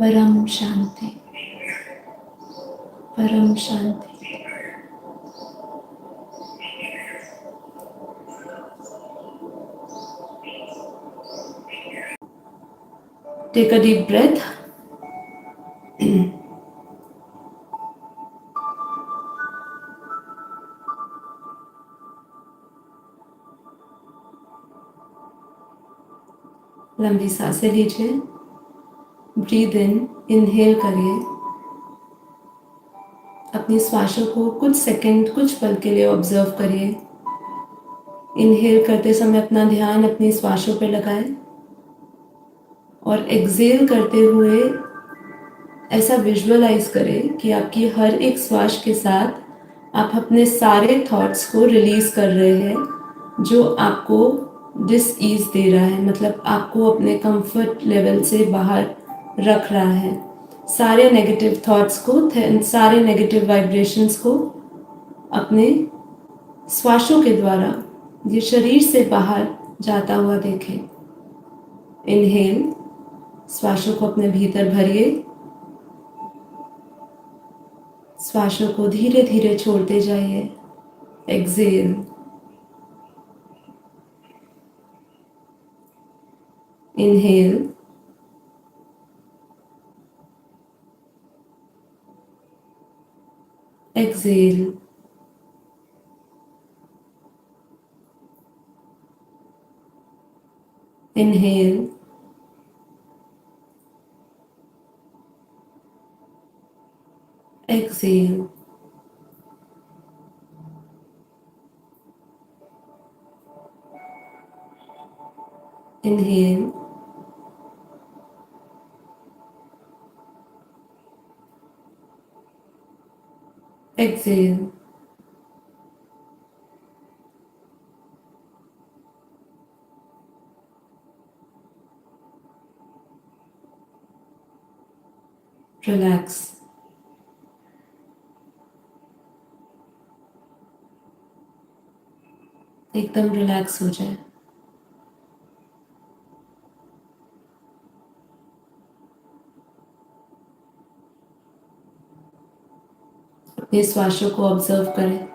परम शांति, परम शांति। Take a deep breath. लंबी सांसें लीजिए। ब्रीद इन, इनहेल करिए। अपनी श्वासों को कुछ सेकंड, कुछ पल के लिए ऑब्जर्व करिए। इनहेल करते समय अपना ध्यान अपनी श्वासों पर लगाएं और एक्सहेल करते हुए ऐसा विजुअलाइज करें कि आपकी हर एक श्वास के साथ आप अपने सारे थॉट्स को रिलीज कर रहे हैं जो आपको डिस ईज दे रहा है, मतलब आपको अपने कंफर्ट लेवल से बाहर रख रहा है। सारे नेगेटिव थॉट्स को, सारे नेगेटिव वाइब्रेशंस को अपने श्वासों के द्वारा ये शरीर से बाहर जाता हुआ देखें। इनहेल, श्वासों को अपने भीतर भरिए। श्वासों को धीरे धीरे छोड़ते जाइए। Exhale, inhale, exhale, inhale, exhale, inhale, exhale. Relax, एकदम रिलैक्स हो जाए। अपने श्वासों को ऑब्जर्व करें।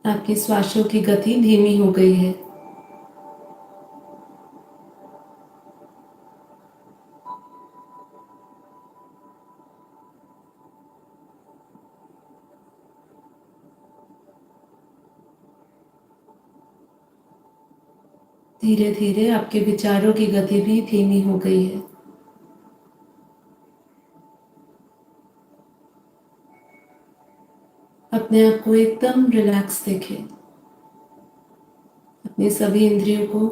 आपकी श्वासों की गति धीमी हो गई है। धीरे धीरे आपके विचारों की गति भी धीमी हो गई है। अपने आप को एकदम रिलैक्स देखें। अपनी सभी इंद्रियों को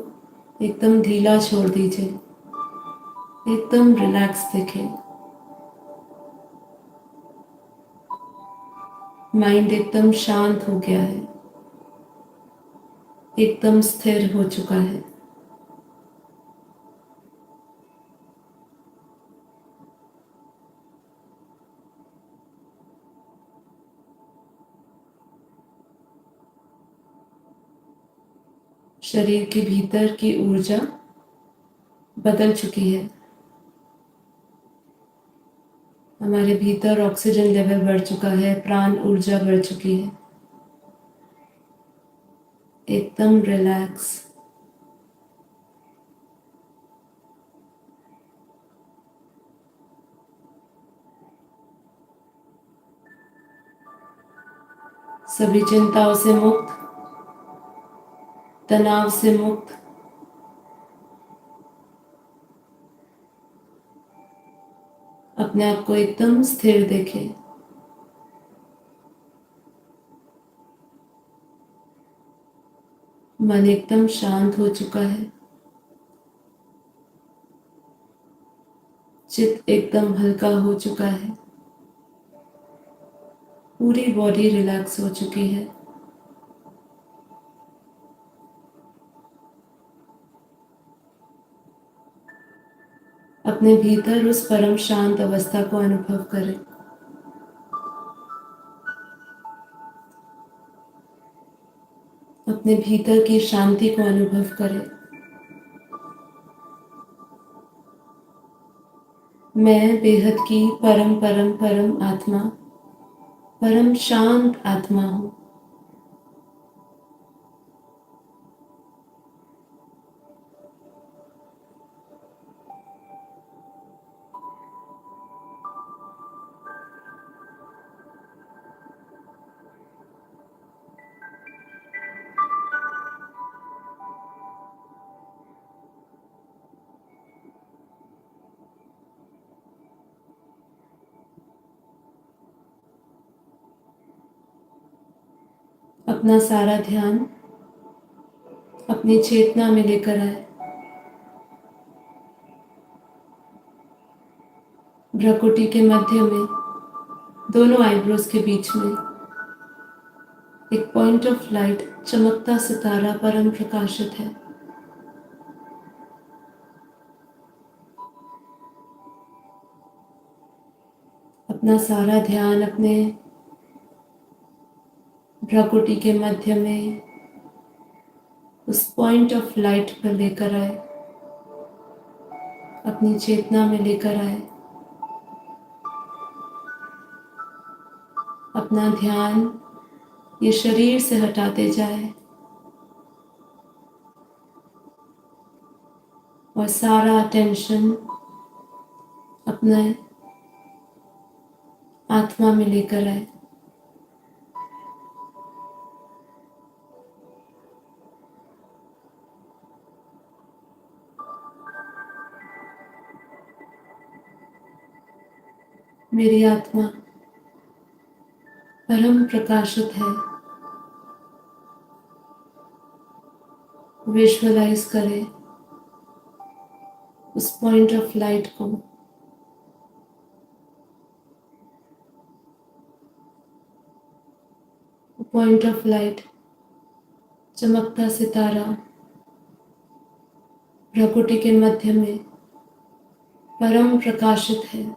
एकदम ढीला छोड़ दीजिए। एकदम रिलैक्स देखें। माइंड एकदम शांत हो गया है, एकदम स्थिर हो चुका है। शरीर के भीतर की ऊर्जा बदल चुकी है। हमारे भीतर ऑक्सीजन लेवल बढ़ चुका है, प्राण ऊर्जा बढ़ चुकी है। एकदम रिलैक्स। सभी चिंताओं से मुक्त, तनाव से मुक्त, अपने आप को एकदम स्थिर देखें। मन एकदम शांत हो चुका है। चित्त एकदम हल्का हो चुका है। पूरी बॉडी रिलैक्स हो चुकी है। अपने भीतर उस परम शांत अवस्था को अनुभव करें। अपने भीतर की शांति को अनुभव करें। मैं बेहद की परम परम परम आत्मा, परम शांत आत्मा हूँ। अपना सारा ध्यान अपनी चेतना में लेकर आए। भ्रकुटी के मध्य में, दोनों आईब्रोज के बीच में एक पॉइंट ऑफ लाइट, चमकता सितारा परम प्रकाशित है। अपना सारा ध्यान अपने भ्रकुटी के मध्य में उस पॉइंट ऑफ लाइट पर लेकर आए, अपनी चेतना में लेकर आए। अपना ध्यान ये शरीर से हटाते जाए और सारा अटेंशन अपने आत्मा में लेकर आए। मेरी आत्मा परम प्रकाशित है। विजुअलाइज करें उस पॉइंट ऑफ लाइट को। पॉइंट ऑफ लाइट, चमकता सितारा भ्रकुटी के मध्य में परम प्रकाशित है।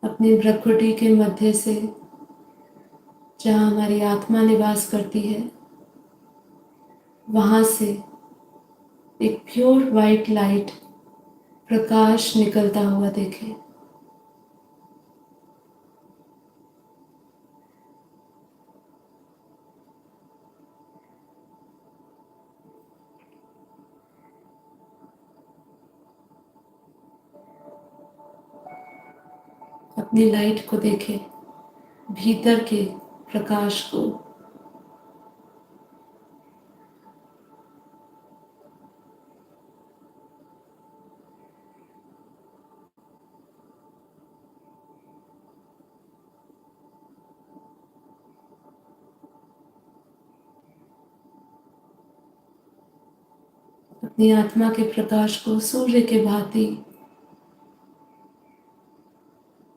अपनी भ्रकुटी के मध्य से, जहाँ हमारी आत्मा निवास करती है, वहाँ से एक प्योर वाइट लाइट, प्रकाश निकलता हुआ देखें। अपनी लाइट को देखें, भीतर के प्रकाश को। अपनी आत्मा के प्रकाश को सूर्य के भांति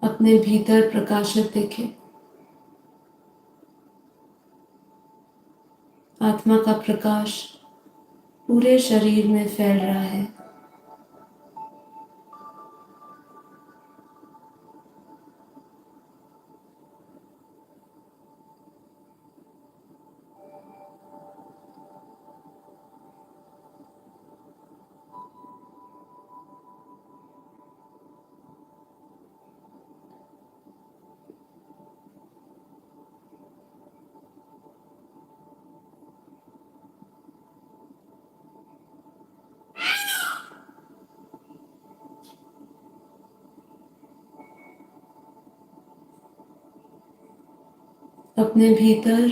अपने भीतर प्रकाशित देखें। आत्मा का प्रकाश पूरे शरीर में फैल रहा है। अपने भीतर,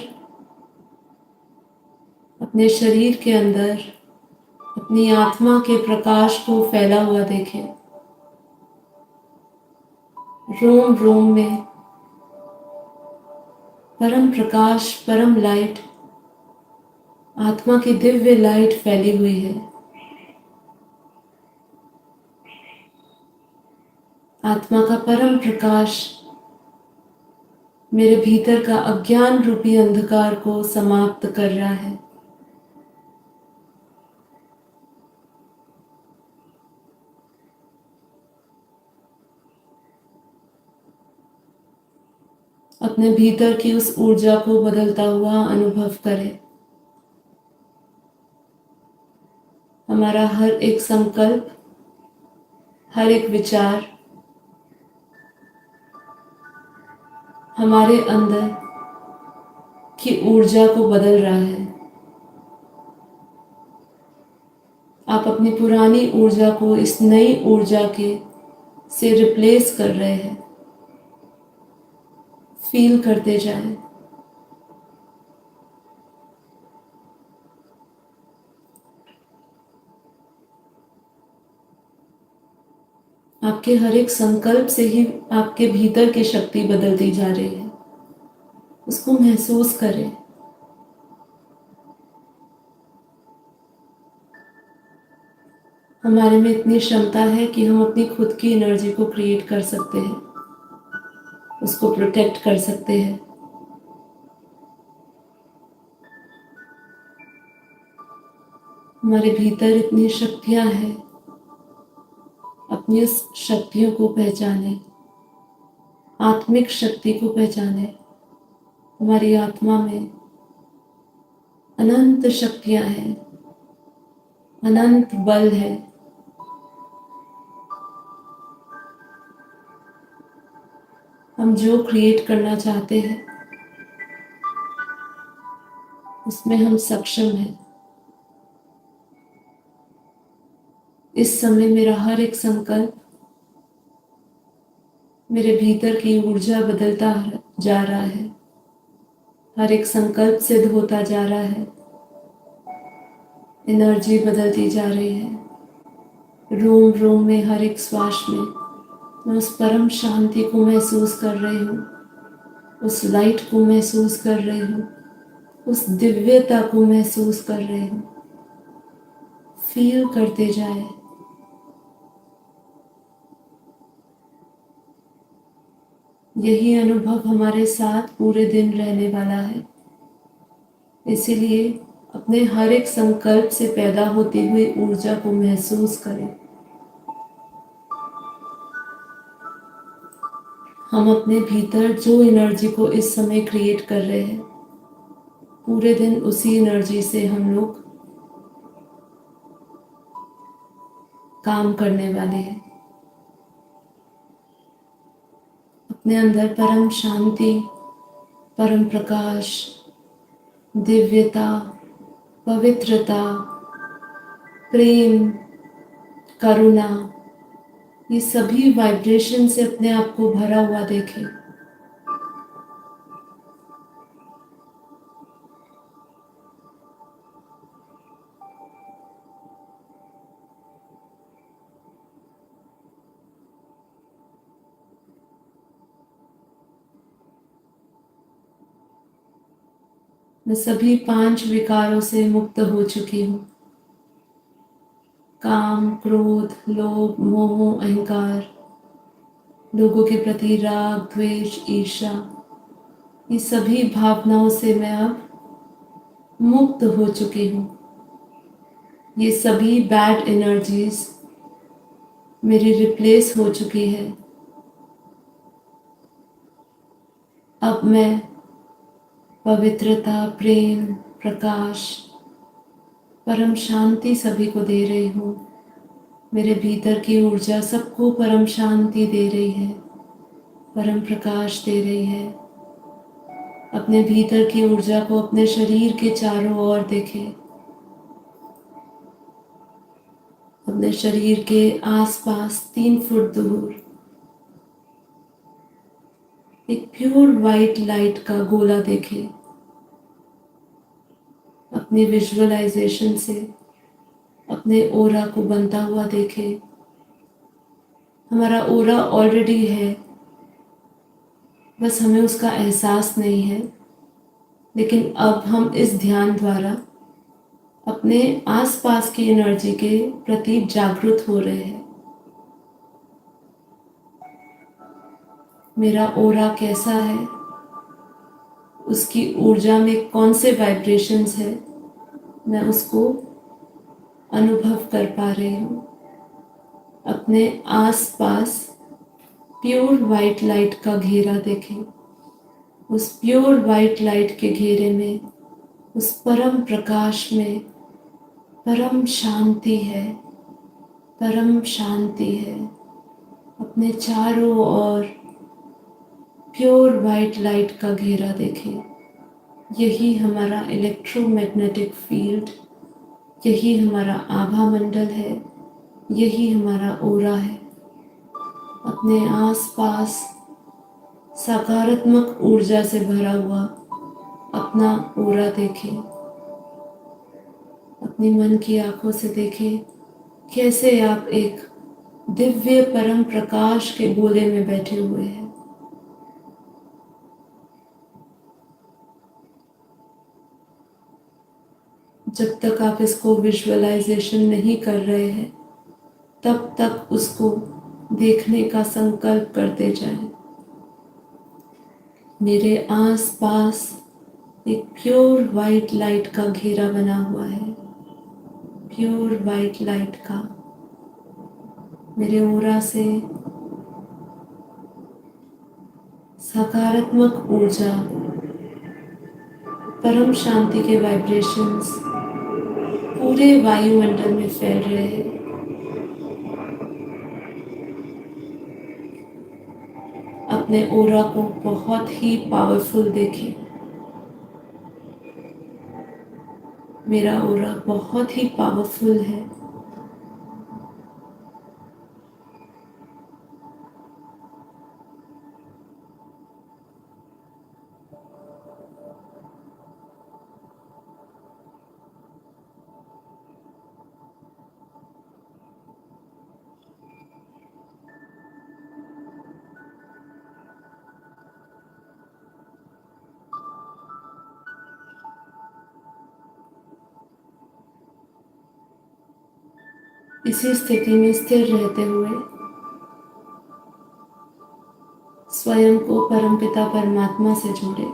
अपने शरीर के अंदर अपनी आत्मा के प्रकाश को फैला हुआ देखें। रोम रोम में परम प्रकाश, परम लाइट, आत्मा की दिव्य लाइट फैली हुई है। आत्मा का परम प्रकाश मेरे भीतर का अज्ञान रूपी अंधकार को समाप्त कर रहा है। अपने भीतर की उस ऊर्जा को बदलता हुआ अनुभव करें। हमारा हर एक संकल्प, हर एक विचार हमारे अंदर की ऊर्जा को बदल रहा है। आप अपनी पुरानी ऊर्जा को इस नई ऊर्जा के से रिप्लेस कर रहे हैं। फील करते जाएं। आपके हर एक संकल्प से ही आपके भीतर की शक्ति बदलती जा रही है। उसको महसूस करें। हमारे में इतनी क्षमता है कि हम अपनी खुद की एनर्जी को क्रिएट कर सकते हैं, उसको प्रोटेक्ट कर सकते हैं। हमारे भीतर इतनी शक्तियां हैं। अपनी उस शक्तियों को पहचाने, आत्मिक शक्ति को पहचाने। हमारी आत्मा में अनंत शक्तियां हैं, अनंत बल है। हम जो क्रिएट करना चाहते हैं उसमें हम सक्षम हैं। इस समय मेरा हर एक संकल्प मेरे भीतर की ऊर्जा बदलता जा रहा है। हर एक संकल्प सिद्ध होता जा रहा है। एनर्जी बदलती जा रही है। रोम रोम में, हर एक श्वास में मैं उस परम शांति को महसूस कर रही हूँ। उस लाइट को महसूस कर रही हूँ। उस दिव्यता को महसूस कर रही हूँ। फील करते जाए। यही अनुभव हमारे साथ पूरे दिन रहने वाला है। इसीलिए अपने हर एक संकल्प से पैदा होती हुई ऊर्जा को महसूस करें। हम अपने भीतर जो एनर्जी को इस समय क्रिएट कर रहे हैं, पूरे दिन उसी एनर्जी से हम लोग काम करने वाले हैं। अपने अंदर परम शांति, परम प्रकाश, दिव्यता, पवित्रता, प्रेम, करुणा, ये सभी वाइब्रेशन से अपने आप को भरा हुआ देखें। मैं सभी 5 विकारों से मुक्त हो चुकी हूँ। काम, क्रोध, लोभ, मोह, अहंकार, लोगों के प्रति राग, द्वेष, ईर्ष्या, ये सभी भावनाओं से मैं अब मुक्त हो चुकी हूँ। ये सभी बैड एनर्जीज मेरी रिप्लेस हो चुकी है। अब मैं पवित्रता, प्रेम, प्रकाश, परम शांति सभी को दे रही हूँ। मेरे भीतर की ऊर्जा सबको परम शांति दे रही है, परम प्रकाश दे रही है। अपने भीतर की ऊर्जा को अपने शरीर के चारों ओर देखें। अपने शरीर के आसपास 3 फुट दूर एक प्योर वाइट लाइट का गोला देखें। अपनी विजुअलाइजेशन से अपने ओरा को बनता हुआ देखें। हमारा ओरा ऑलरेडी है, बस हमें उसका एहसास नहीं है। लेकिन अब हम इस ध्यान द्वारा अपने आसपास की एनर्जी के प्रति जागरूक हो रहे हैं। मेरा ओरा कैसा है, उसकी ऊर्जा में कौन से वाइब्रेशंस है, मैं उसको अनुभव कर पा रही हूँ। अपने आसपास प्योर वाइट लाइट का घेरा देखें। उस प्योर वाइट लाइट के घेरे में, उस परम प्रकाश में परम शांति है, परम शांति है। अपने चारों ओर प्योर वाइट लाइट का घेरा देखें। यही हमारा इलेक्ट्रोमैग्नेटिक फील्ड, यही हमारा आभा मंडल है, यही हमारा ओरा है। अपने आसपास सकारात्मक ऊर्जा से भरा हुआ अपना ओरा देखें। अपनी मन की आंखों से देखें कैसे आप एक दिव्य परम प्रकाश के गोले में बैठे हुए हैं। जब तक आप इसको विजुअलाइजेशन नहीं कर रहे हैं, तब तक उसको देखने का संकल्प करते जाएं। मेरे आसपास एक प्योर वाइट लाइट का घेरा बना हुआ है, प्योर वाइट लाइट का। मेरे ओरा से सकारात्मक ऊर्जा, परम शांति के वाइब्रेशंस पूरे वायुमंडल में फैल रहे हैं। अपने ओरा को बहुत ही पावरफुल देखें। मेरा ओरा बहुत ही पावरफुल है। इसी स्थिति में स्थिर रहते हुए स्वयं को परमपिता परमात्मा से जोड़े।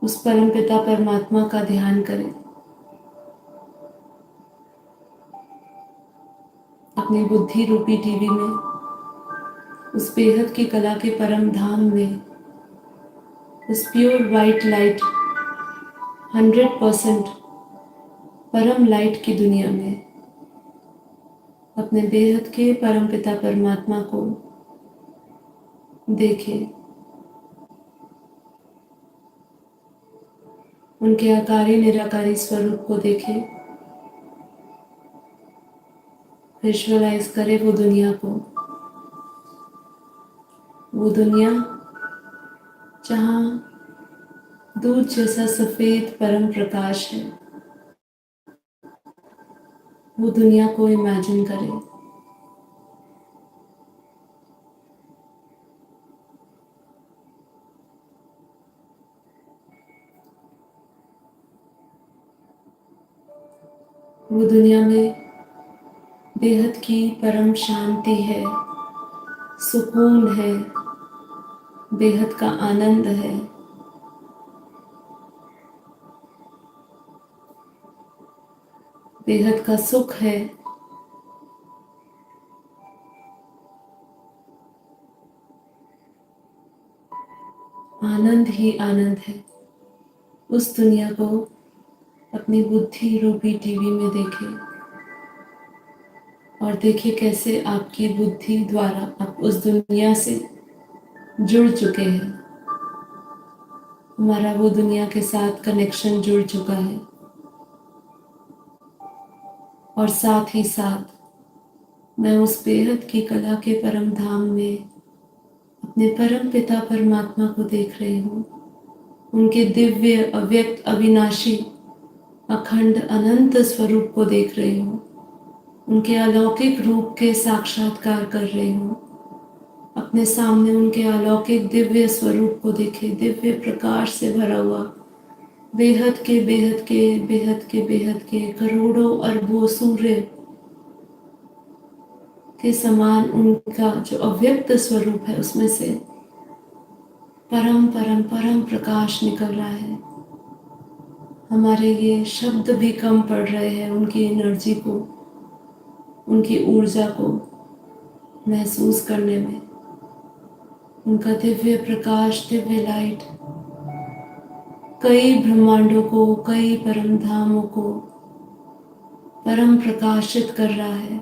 उस परमपिता परमात्मा का ध्यान करें। अपनी बुद्धि रूपी टीवी में, उस बेहद की कला के परम धाम में, उस प्योर वाइट लाइट 100% परम लाइट की दुनिया में अपने बेहद के परमपिता परमात्मा को देखें। उनके आकारी निराकारी स्वरूप को देखें। विजुअलाइज करें वो दुनिया को, वो दुनिया जहाँ दूध जैसा सफेद परम प्रकाश है। वो दुनिया को इमेजिन करें। वो दुनिया में बेहद की परम शांति है, सुकून है, बेहद का आनंद है। बेहद का सुख है। आनंद ही आनंद है। उस दुनिया को अपनी बुद्धि रूपी टीवी में देखें और देखिए कैसे आपकी बुद्धि द्वारा आप उस दुनिया से जुड़ चुके हैं। हमारा वो दुनिया के साथ कनेक्शन जुड़ चुका है और साथ ही साथ मैं उस बेहद की कला के परम धाम में अपने परम पिता परमात्मा को देख रही हूँ। उनके दिव्य अव्यक्त अविनाशी अखंड अनंत स्वरूप को देख रही हूँ। उनके अलौकिक रूप के साक्षात्कार कर रही हूँ। अपने सामने उनके अलौकिक दिव्य स्वरूप को देखे, दिव्य प्रकाश से भरा हुआ, बेहद के बेहद के बेहद के बेहद के करोड़ों अरबों सूर्य के समान उनका जो अव्यक्त स्वरूप है, उसमें से परम परम परम प्रकाश निकल रहा है। हमारे ये शब्द भी कम पड़ रहे हैं उनकी एनर्जी को, उनकी ऊर्जा को महसूस करने में उनका दिव्य प्रकाश, दिव्य लाइट कई ब्रह्मांडों को, कई परम धामों को परम प्रकाशित कर रहा है।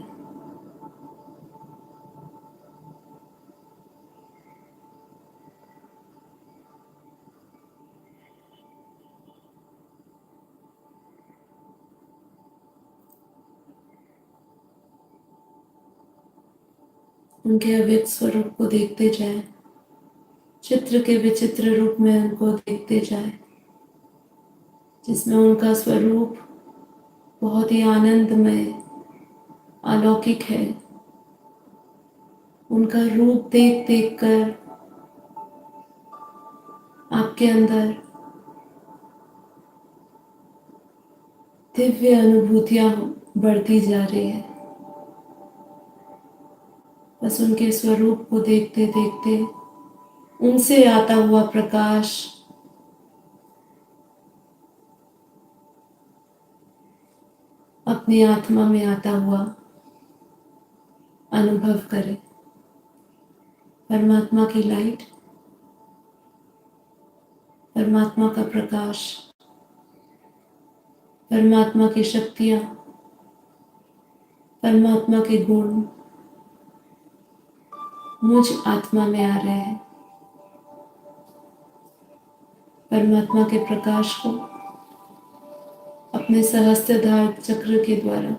उनके अव्यक्त स्वरूप को देखते जाएं, चित्र के विचित्र रूप में उनको देखते जाएं, जिसमें उनका स्वरूप बहुत ही आनंदमय, अलौकिक है। उनका रूप देख देख कर आपके अंदर दिव्य अनुभूतियां बढ़ती जा रही है। बस उनके स्वरूप को देखते देखते उनसे आता हुआ प्रकाश अपनी आत्मा में आता हुआ अनुभव करें। परमात्मा की लाइट, परमात्मा का प्रकाश, परमात्मा की शक्तियां, परमात्मा के गुण मुझ आत्मा में आ रहे हैं। परमात्मा के प्रकाश को अपने सहस्त्रधार चक्र के द्वारा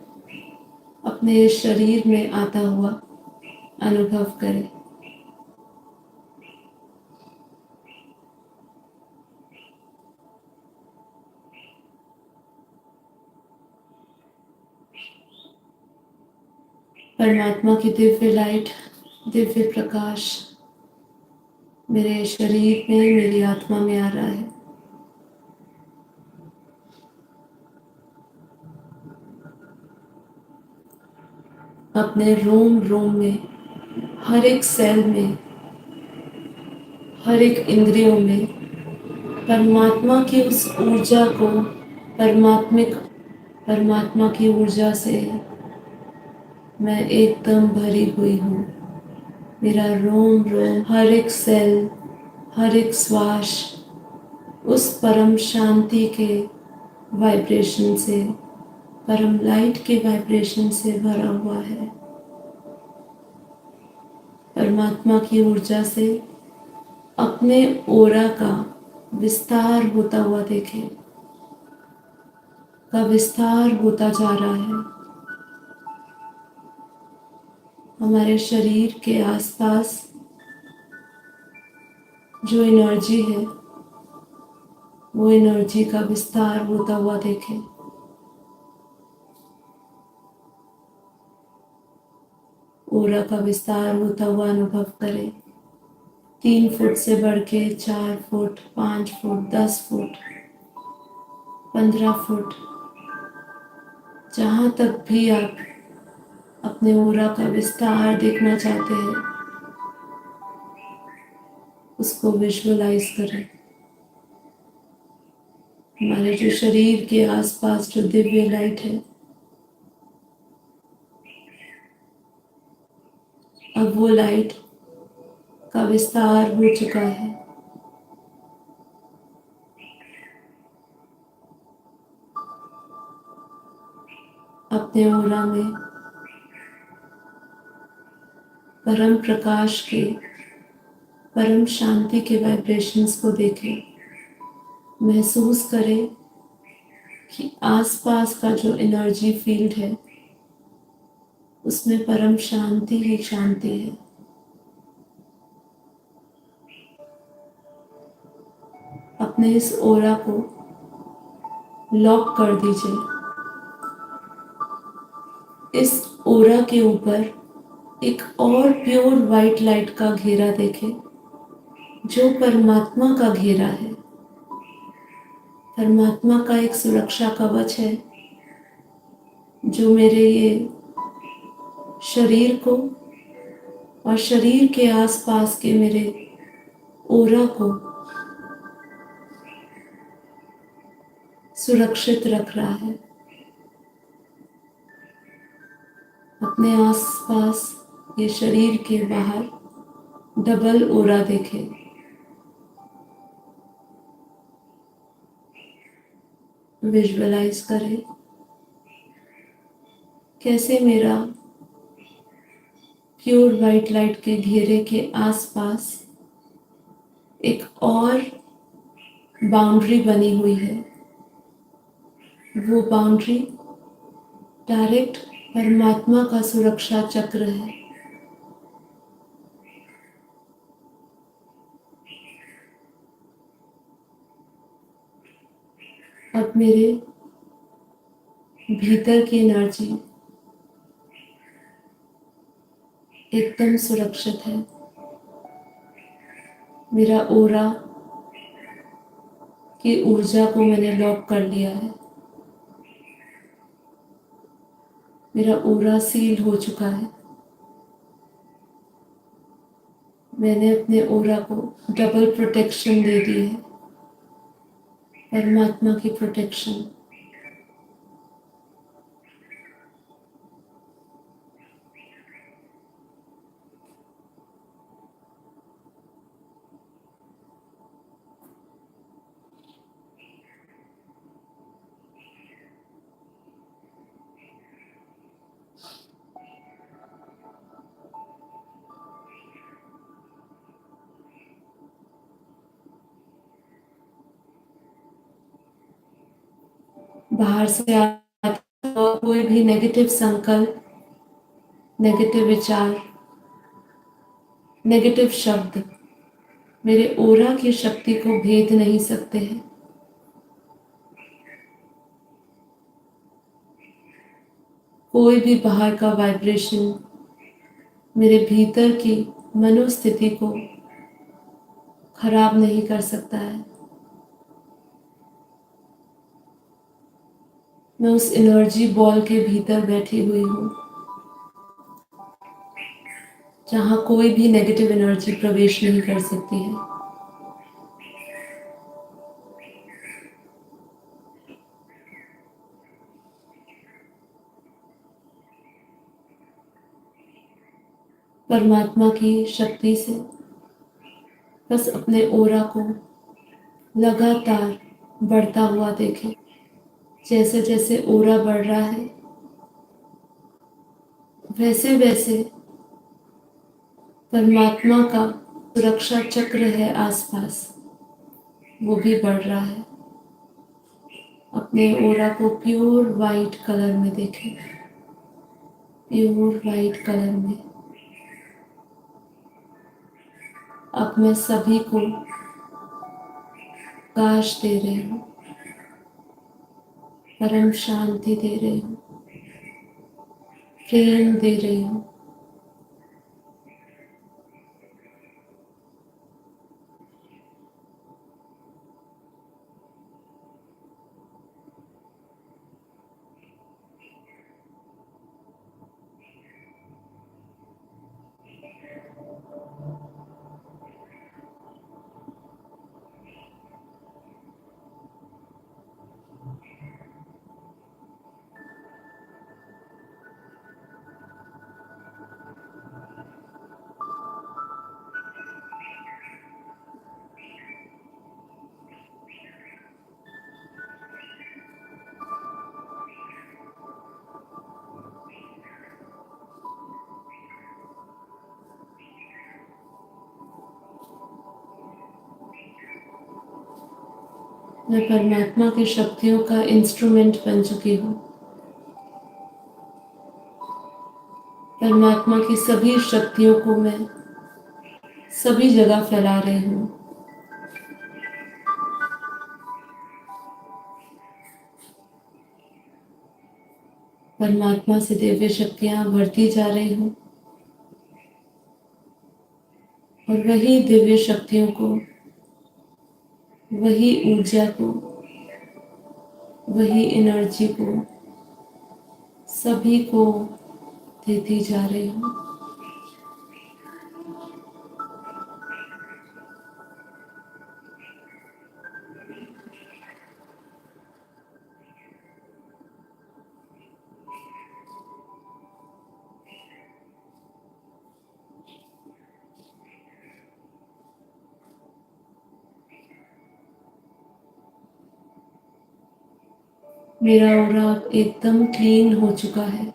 अपने इस शरीर में आता हुआ अनुभव करें। परमात्मा की दिव्य लाइट, दिव्य प्रकाश मेरे शरीर में, मेरी आत्मा में आ रहा है। अपने रोम रोम में, हर एक सेल में, हर एक इंद्रियों में परमात्मा की उस ऊर्जा को, परमात्मिक परमात्मा की ऊर्जा से मैं एकदम भरी हुई हूँ। मेरा रोम रोम, हर एक सेल, हर एक श्वास उस परम शांति के वाइब्रेशन से, परम लाइट के वाइब्रेशन से भरा हुआ है। परमात्मा की ऊर्जा से अपने ओरा का विस्तार होता हुआ देखें, का विस्तार होता जा रहा है। हमारे शरीर के आसपास जो एनर्जी है, वो एनर्जी का विस्तार होता हुआ देखें। ओरा का विस्तार होता हुआ अनुभव करें। 3 फुट से बढ़ के 4 फुट, 5 फुट, 10 फुट, 15 फुट, जहाँ तक भी आप अपने ओरा का विस्तार देखना चाहते हैं, उसको विजुअलाइज करें। हमारे जो शरीर के आसपास जो दिव्य लाइट है, अब वो लाइट का विस्तार हो चुका है। अपने ओरा में परम प्रकाश के, परम शांति के वाइब्रेशंस को देखें। महसूस करें कि आसपास का जो एनर्जी फील्ड है, उसमें परम शांति ही शांति है। अपने इस ओरा को लॉक कर दीजिए। इस ओरा के ऊपर एक और प्योर वाइट लाइट का घेरा देखें, जो परमात्मा का घेरा है। परमात्मा का एक सुरक्षा कवच है, जो मेरे ये शरीर को और शरीर के आसपास के मेरे ओरा को सुरक्षित रख रहा है। अपने आसपास ये शरीर के बाहर डबल ओरा देखें। विजुअलाइज करें कैसे मेरा प्योर वाइट लाइट के घेरे के आसपास एक और बाउंड्री बनी हुई है। वो बाउंड्री डायरेक्ट परमात्मा का सुरक्षा चक्र है। अब मेरे भीतर की एनर्जी एकदम सुरक्षित है। मेरा ओरा की ऊर्जा को मैंने लॉक कर लिया है। मेरा ओरा सील हो चुका है। मैंने अपने ओरा को डबल प्रोटेक्शन दे दी है, परमात्मा की प्रोटेक्शन। बाहर से आता हुआ कोई भी नेगेटिव संकल्प, नेगेटिव विचार, नेगेटिव शब्द मेरे ओरा की शक्ति को भेद नहीं सकते हैं। कोई भी बाहर का वाइब्रेशन मेरे भीतर की मनोस्थिति को खराब नहीं कर सकता है। मैं उस एनर्जी बॉल के भीतर बैठी हुई हूँ जहाँ कोई भी नेगेटिव एनर्जी प्रवेश नहीं कर सकती है। परमात्मा की शक्ति से बस अपने ओरा को लगातार बढ़ता हुआ देखें। जैसे जैसे ओरा बढ़ रहा है वैसे वैसे परमात्मा का सुरक्षा चक्र है आसपास, वो भी बढ़ रहा है। अपने ओरा को प्योर वाइट कलर में देखें, प्योर वाइट कलर में। अब मैं सभी को प्रकाश दे रही हूँ, परम शांति दे रही हूँ, प्रेम दे रही हूँ। मैं परमात्मा की शक्तियों का इंस्ट्रूमेंट बन चुकी हूँ। परमात्मा की सभी शक्तियों को मैं सभी जगह फैला रही हूँ। परमात्मा से दिव्य शक्तियाँ बढ़ती जा रही हूँ और वही दिव्य शक्तियों को, वही ऊर्जा को, वही एनर्जी को सभी को देती जा रही हूँ। मेरा ऑरा एकदम क्लीन हो चुका है,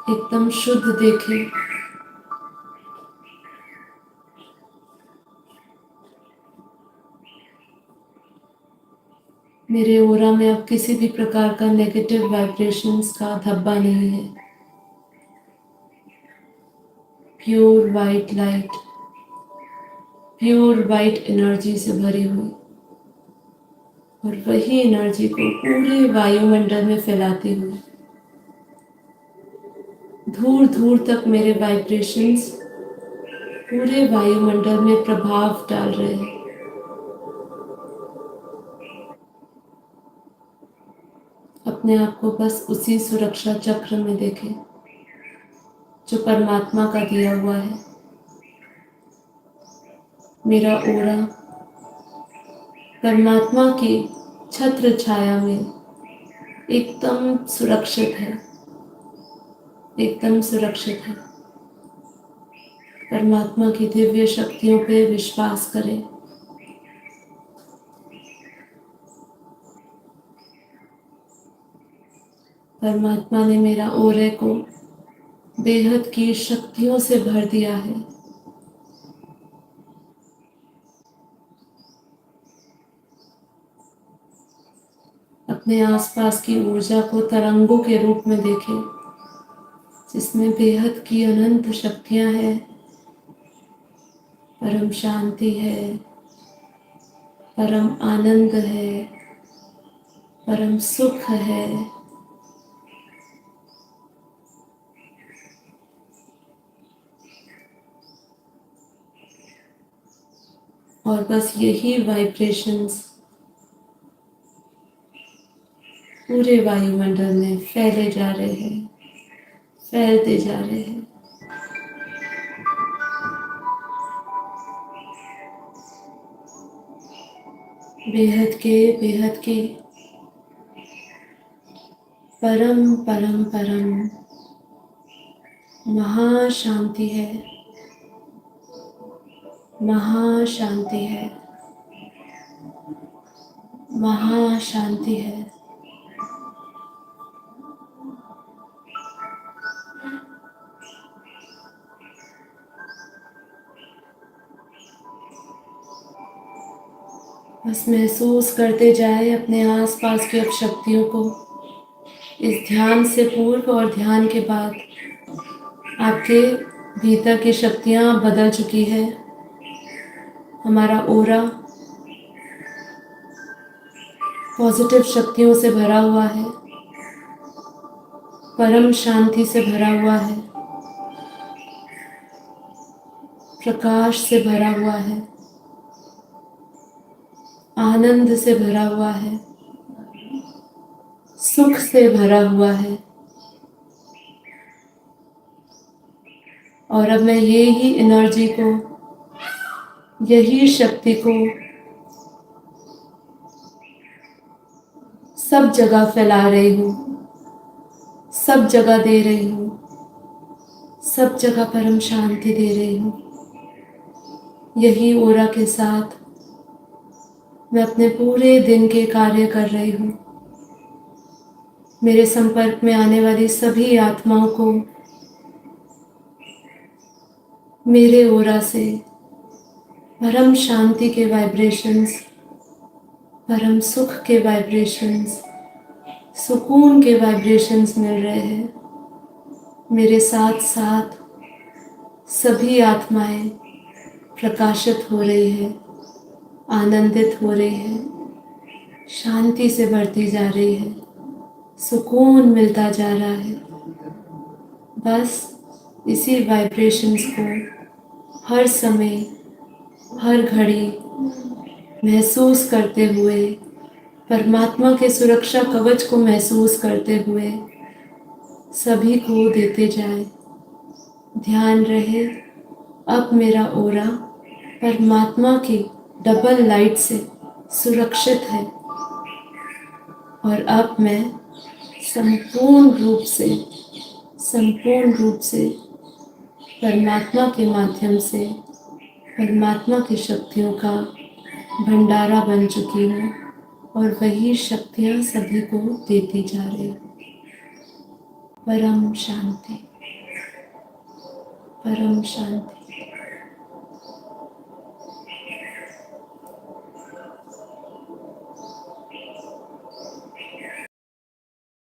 एकदम शुद्ध देखे। मेरे ऑरा में अब किसी भी प्रकार का नेगेटिव वाइब्रेशंस का धब्बा नहीं है। Pure white light, pure white energy से भरी हुई, और वही एनर्जी को पूरे वायुमंडल में फैलाती हुई दूर दूर तक मेरे वाइब्रेशंस पूरे वायुमंडल में प्रभाव डाल रहे हैं। अपने आप को बस उसी सुरक्षा चक्र में देखें जो परमात्मा का दिया हुआ है। मेरा ऑरा परमात्मा की छत्र छाया में एकदम सुरक्षित है, एकदम सुरक्षित है। परमात्मा की दिव्य शक्तियों पे विश्वास करें। परमात्मा ने मेरा ऑरे को बेहद की शक्तियों से भर दिया है। अपने आसपास की ऊर्जा को तरंगों के रूप में देखें, जिसमें बेहद की अनंत शक्तियां हैं। परम शांति है, परम आनंद है, परम सुख है। और बस यही वाइब्रेशंस पूरे वायुमंडल में फैले जा रहे हैं, फैलते जा रहे हैं। बेहद के परम परम परम महाशांति है, महाशांति है, महाशांति है। बस महसूस करते जाए अपने आसपास की अब शक्तियों को। इस ध्यान से पूर्व और ध्यान के बाद आपके भीतर की शक्तियाँ बदल चुकी है। हमारा ऑरा पॉजिटिव शक्तियों से भरा हुआ है, परम शांति से भरा हुआ है, प्रकाश से भरा हुआ है, आनंद से भरा हुआ है, सुख से भरा हुआ है। और अब मैं यही एनर्जी को, यही शक्ति को सब जगह फैला रही हूँ, सब जगह दे रही हूँ, सब जगह परम शांति दे रही हूँ। यही ऑरा के साथ मैं अपने पूरे दिन के कार्य कर रही हूँ। मेरे संपर्क में आने वाली सभी आत्माओं को मेरे ऑरा से परम शांति के वाइब्रेशंस, परम सुख के वाइब्रेशंस, सुकून के वाइब्रेशंस मिल रहे हैं। मेरे साथ साथ सभी आत्माएं प्रकाशित हो रही है, आनंदित हो रही है, शांति से बढ़ती जा रही है, सुकून मिलता जा रहा है। बस इसी वाइब्रेशंस को हर समय, हर घड़ी महसूस करते हुए, परमात्मा के सुरक्षा कवच को महसूस करते हुए सभी को देते जाए। ध्यान रहे, अब मेरा ऑरा परमात्मा की डबल लाइट से सुरक्षित है, और अब मैं संपूर्ण रूप से परमात्मा के माध्यम से परमात्मा की शक्तियों का भंडारा बन चुकी हूँ। और वही शक्तियाँ सभी को देती जा रही। परम शांति, परम शांति।